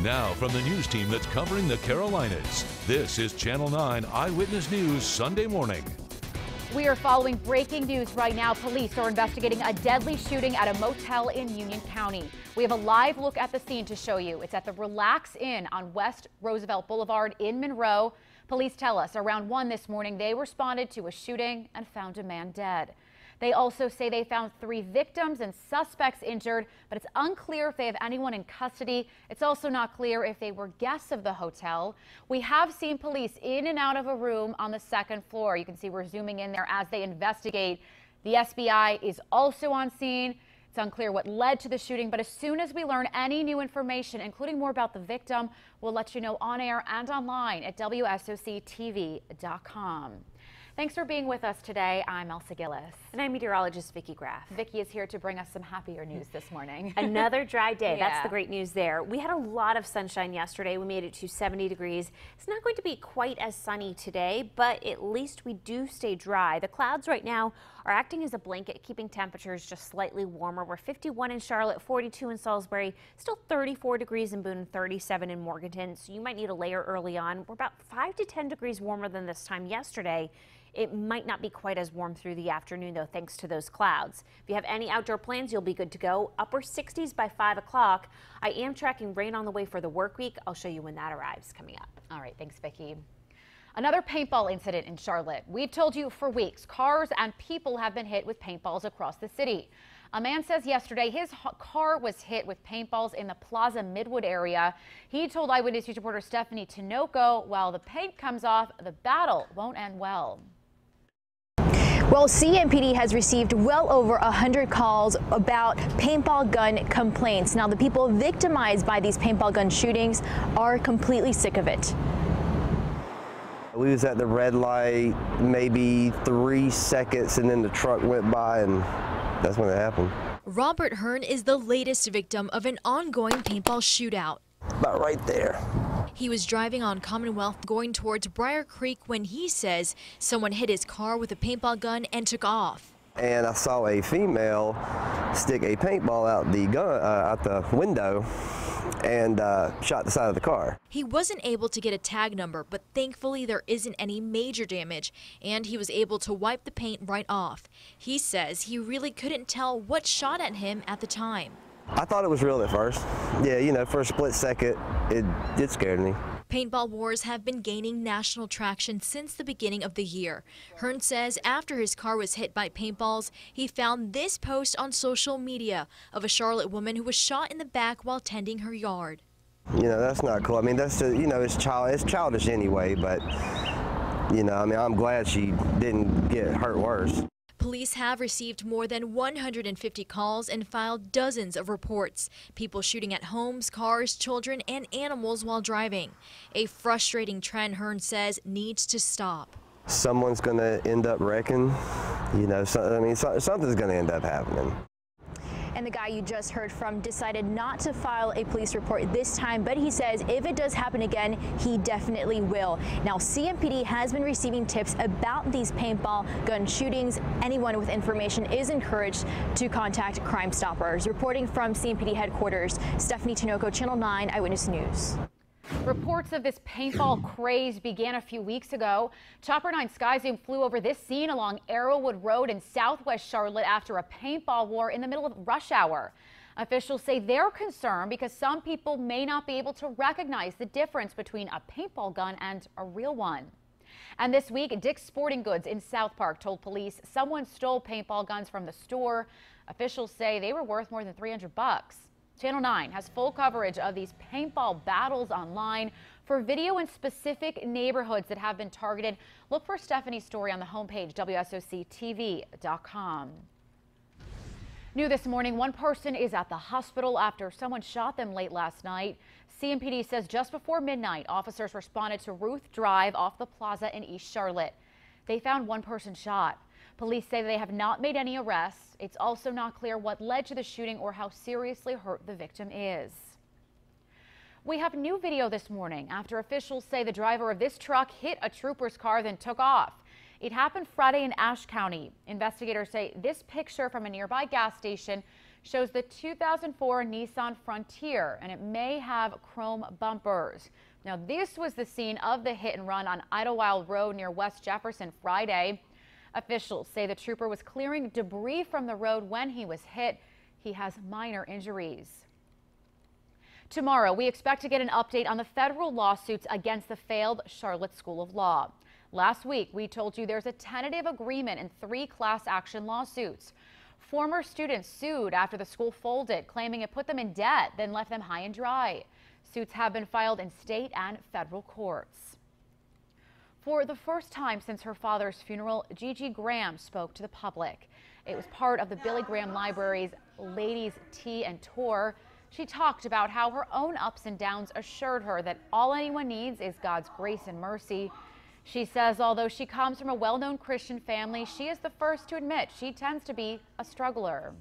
Now, from the news team that's covering the Carolinas, this is Channel 9 Eyewitness News Sunday morning. We are following breaking news right now. Police are investigating a deadly shooting at a motel in Union County. We have a live look at the scene to show you. It's at the Relax Inn on West Roosevelt Boulevard in Monroe. Police tell us around 1 this morning they responded to a shooting and found a man dead. They also say they found 3 victims and suspects injured, but it's unclear if they have anyone in custody. It's also not clear if they were guests of the hotel. We have seen police in and out of a room on the 2nd floor. You can see we're zooming in there as they investigate. The SBI is also on scene. It's unclear what led to the shooting, but as soon as we learn any new information, including more about the victim, we'll let you know on air and online at WSOCTV.com. Thanks for being with us today. I'm Elsa Gillis. And I'm meteorologist Vicki Graf. Vicki is here to bring us some happier news this morning. Another dry day. Yeah. That's the great news there. We had a lot of sunshine yesterday. We made it to 70 degrees. It's not going to be quite as sunny today, but at least we do stay dry. The clouds right now are acting as a blanket, keeping temperatures just slightly warmer. We're 51 in Charlotte, 42 in Salisbury, still 34 degrees in Boone, 37 in Morganton. So you might need a layer early on. We're about 5 to 10 degrees warmer than this time yesterday. It might not be quite as warm through the afternoon, though, thanks to those clouds. If you have any outdoor plans, you'll be good to go. Upper 60s by 5 o'clock. I am tracking rain on the way for the work week. I'll show you when that arrives coming up. All right, thanks, Vicki. Another paintball incident in Charlotte. We've told you for weeks, cars and people have been hit with paintballs across the city. A man says yesterday his car was hit with paintballs in the Plaza Midwood area. He told Eyewitness News reporter Stephanie Tinoco, while the paint comes off, the battle won't end well. Well, CMPD has received well over 100 calls about paintball gun complaints. Now, the people victimized by these paintball gun shootings are completely sick of it. We was at the red light maybe 3 seconds, and then the truck went by, and that's when it happened. Robert Hearn is the latest victim of an ongoing paintball shootout. About right there. He was driving on Commonwealth going towards Briar Creek when he says someone hit his car with a paintball gun and took off. And I saw a female stick a paintball out the gun out the window and shot the side of the car. He wasn't able to get a tag number, but thankfully there isn't any major damage, and he was able to wipe the paint right off. He says he really couldn't tell what shot at him at the time. I thought it was real at first. Yeah, you know, for a split second, it scared me. Paintball wars have been gaining national traction since the beginning of the year. Hearn says after his car was hit by paintballs, he found this post on social media of a Charlotte woman who was shot in the back while tending her yard. You know, that's not cool. I mean, that's just, you know, it's childish anyway, but, you know, I mean, I'm glad she didn't get hurt worse. Police have received more than 150 calls and filed dozens of reports. People shooting at homes, cars, children, and animals while driving. A frustrating trend, Hearn says, needs to stop. Someone's going to end up wrecking. You know, something's going to end up happening. And the guy you just heard from decided not to file a police report this time, but he says if it does happen again, he definitely will. Now, CMPD has been receiving tips about these paintball gun shootings. Anyone with information is encouraged to contact Crime Stoppers. Reporting from CMPD headquarters, Stephanie Tinoco, Channel 9 Eyewitness News. Reports of this paintball craze began a few weeks ago. Chopper 9 Sky Zoom flew over this scene along Arrowwood Road in southwest Charlotte after a paintball war in the middle of rush hour. Officials say they're concerned because some people may not be able to recognize the difference between a paintball gun and a real one. And this week, Dick's Sporting Goods in South Park told police someone stole paintball guns from the store. Officials say they were worth more than $300. Channel 9 has full coverage of these paintball battles online. For video in specific neighborhoods that have been targeted, look for Stephanie's story on the homepage, WSOCTV.com. New this morning, one person is at the hospital after someone shot them late last night. CMPD says just before midnight, officers responded to Ruth Drive off the plaza in East Charlotte. They found one person shot. Police say they have not made any arrests. It's also not clear what led to the shooting or how seriously hurt the victim is. We have new video this morning after officials say the driver of this truck hit a trooper's car, then took off. It happened Friday in Ashe County. Investigators say this picture from a nearby gas station shows the 2004 Nissan Frontier, and it may have chrome bumpers. Now, this was the scene of the hit and run on Idlewild Road near West Jefferson Friday. Officials say the trooper was clearing debris from the road when he was hit. He has minor injuries. Tomorrow, we expect to get an update on the federal lawsuits against the failed Charlotte School of Law. Last week, we told you there's a tentative agreement in 3 class action lawsuits. Former students sued after the school folded, claiming it put them in debt, then left them high and dry. Suits have been filed in state and federal courts. For the first time since her father's funeral, Gigi Graham spoke to the public. It was part of the Billy Graham Library's Ladies' Tea and Tour. She talked about how her own ups and downs assured her that all anyone needs is God's grace and mercy. She says although she comes from a well-known Christian family, she is the first to admit she tends to be a struggler.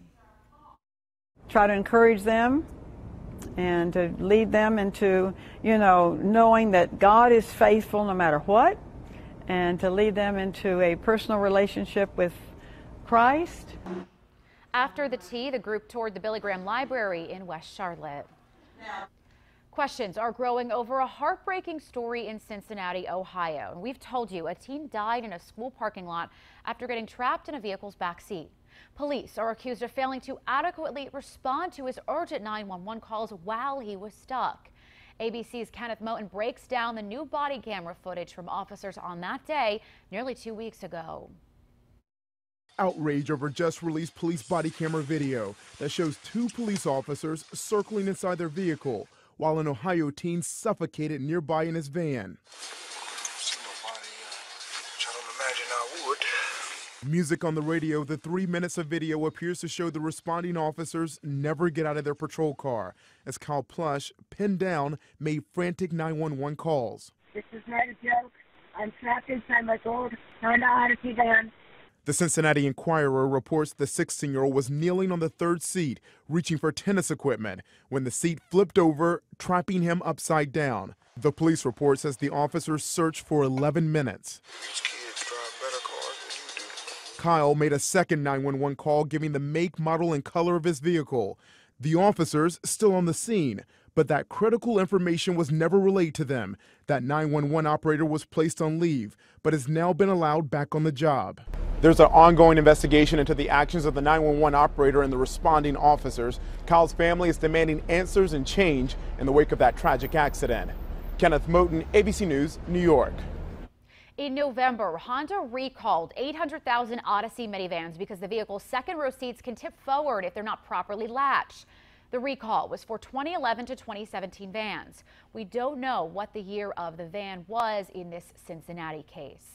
Try to encourage them and to lead them into, knowing that God is faithful no matter what, and to lead them into a personal relationship with Christ. After the tea, the group toured the Billy Graham Library in West Charlotte. Questions are growing over a heartbreaking story in Cincinnati, Ohio. And we've told you a teen died in a school parking lot after getting trapped in a vehicle's backseat. Police are accused of failing to adequately respond to his urgent 911 calls while he was stuck. ABC's Kenneth Moten breaks down the new body camera footage from officers on that day nearly 2 weeks ago. Outrage over just released police body camera video that shows 2 police officers circling inside their vehicle while an Ohio teen suffocated nearby in his van. Music on the radio, the 3 minutes of video appears to show the responding officers never get out of their patrol car as Kyle Plush, pinned down, made frantic 911 calls. This is not a joke. I'm trapped inside my gold Honda Odyssey van. The Cincinnati Enquirer reports the 16-year-old was kneeling on the third seat, reaching for tennis equipment, when the seat flipped over, trapping him upside down. The police report says the officers searched for 11 minutes. These kids drive better cars than you do. Kyle made a second 911 call giving the make, model, and color of his vehicle. The officers still on the scene, but that critical information was never relayed to them. That 911 operator was placed on leave, but has now been allowed back on the job. There's an ongoing investigation into the actions of the 911 operator and the responding officers. Kyle's family is demanding answers and change in the wake of that tragic accident. Kenneth Moten, ABC News, New York. In November, Honda recalled 800,000 Odyssey minivans because the vehicle's second row seats can tip forward if they're not properly latched. The recall was for 2011 to 2017 vans. We don't know what the year of the van was in this Cincinnati case.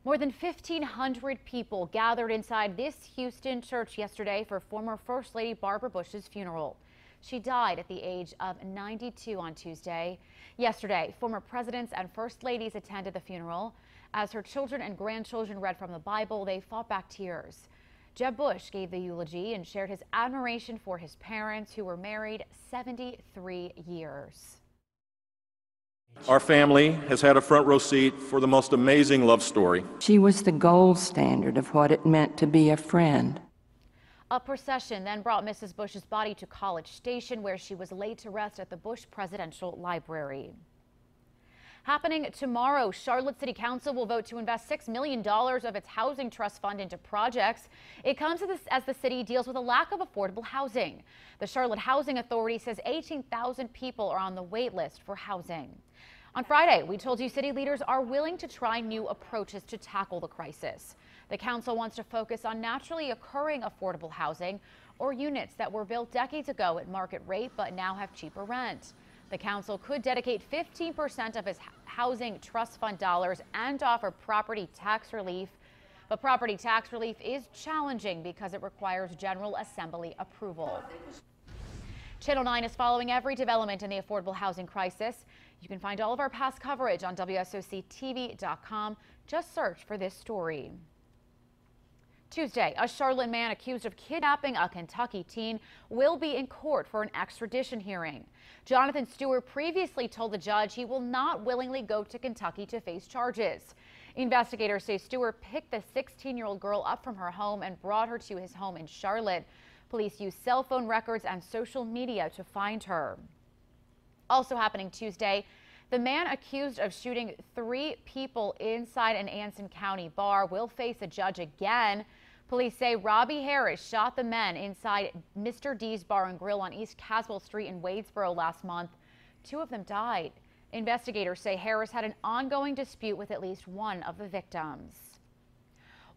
More than 1,500 people gathered inside this Houston church yesterday for former First Lady Barbara Bush's funeral. She died at the age of 92 on Tuesday. Yesterday, former presidents and first ladies attended the funeral. As her children and grandchildren read from the Bible, they fought back tears. Jeb Bush gave the eulogy and shared his admiration for his parents, who were married 73 years. Our family has had a front row seat for the most amazing love story. She was the gold standard of what it meant to be a friend. A procession then brought Mrs. Bush's body to College Station, where she was laid to rest at the Bush Presidential Library. Happening tomorrow, Charlotte City Council will vote to invest $6 million of its housing trust fund into projects. It comes as the city deals with a lack of affordable housing. The Charlotte Housing Authority says 18,000 people are on the wait list for housing. On Friday, we told you city leaders are willing to try new approaches to tackle the crisis. The council wants to focus on naturally occurring affordable housing, or units that were built decades ago at market rate but now have cheaper rent. The council could dedicate 15% of its housing trust fund dollars and offer property tax relief. But property tax relief is challenging because it requires General Assembly approval. Channel 9 is following every development in the affordable housing crisis. You can find all of our past coverage on WSOCTV.com. Just search for this story. Tuesday, a Charlotte man accused of kidnapping a Kentucky teen will be in court for an extradition hearing. Jonathan Stewart previously told the judge he will not willingly go to Kentucky to face charges. Investigators say Stewart picked the 16-year-old girl up from her home and brought her to his home in Charlotte. Police used cell phone records and social media to find her. Also happening Tuesday, the man accused of shooting 3 people inside an Anson County bar will face a judge again. Police say Robbie Harris shot the men inside Mr. D's Bar and Grill on East Caswell Street in Wadesboro last month. 2 of them died. Investigators say Harris had an ongoing dispute with at least one of the victims.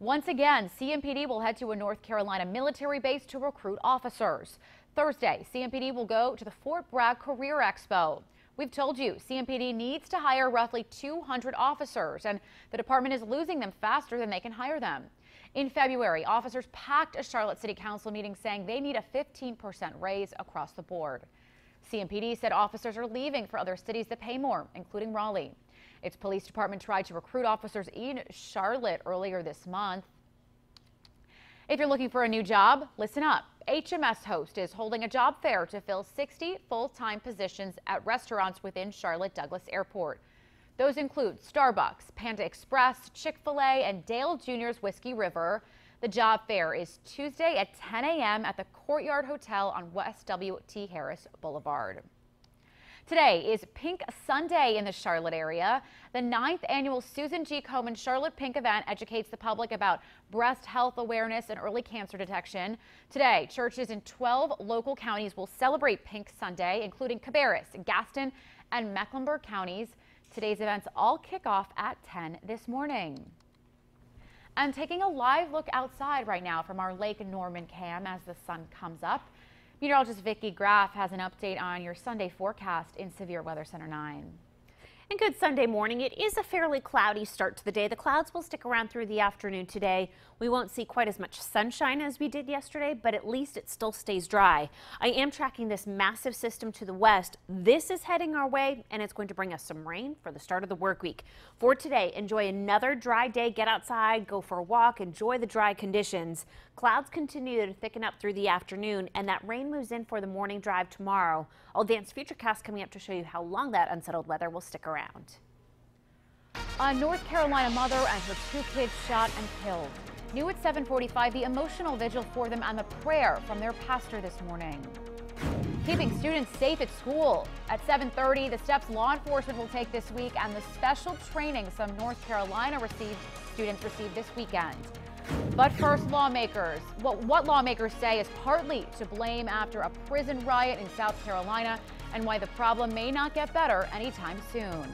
Once again, CMPD will head to a North Carolina military base to recruit officers. Thursday, CMPD will go to the Fort Bragg Career Expo. We've told you CMPD needs to hire roughly 200 officers, and the department is losing them faster than they can hire them. In February, officers packed a Charlotte City Council meeting saying they need a 15% raise across the board. CMPD said officers are leaving for other cities that pay more, including Raleigh. Its police department tried to recruit officers in Charlotte earlier this month. If you're looking for a new job, listen up. HMS Host is holding a job fair to fill 60 full-time positions at restaurants within Charlotte Douglas Airport. Those include Starbucks, Panda Express, Chick-fil-A, and Dale Jr.'s Whiskey River. The job fair is Tuesday at 10 a.m. at the Courtyard Hotel on West W.T. Harris Boulevard. Today is Pink Sunday in the Charlotte area. The 9th annual Susan G. Komen Charlotte Pink event educates the public about breast health awareness and early cancer detection. Today, churches in 12 local counties will celebrate Pink Sunday, including Cabarrus, Gaston, and Mecklenburg counties. Today's events all kick off at 10 this morning. I'm taking a live look outside right now from our Lake Norman cam as the sun comes up. Meteorologist Gigi Graham has an update on your Sunday forecast in Severe Weather Center 9. And good Sunday morning. It is a fairly cloudy start to the day. The clouds will stick around through the afternoon today. We won't see quite as much sunshine as we did yesterday, but at least it still stays dry. I am tracking this massive system to the west. This is heading our way, and it's going to bring us some rain for the start of the work week. For today, enjoy another dry day. Get outside, go for a walk, enjoy the dry conditions. Clouds continue to thicken up through the afternoon, and that rain moves in for the morning drive tomorrow. I'll advance futurecast coming up to show you how long that unsettled weather will stick around. A North Carolina mother and her 2 kids shot and killed. New at 7:45, the emotional vigil for them and the prayer from their pastor this morning. Keeping students safe at school. At 7:30, the steps law enforcement will take this week and the special training some North Carolina students received this weekend. But first, lawmakers. What lawmakers say is partly to blame after a prison riot in South Carolina and why the problem may not get better anytime soon.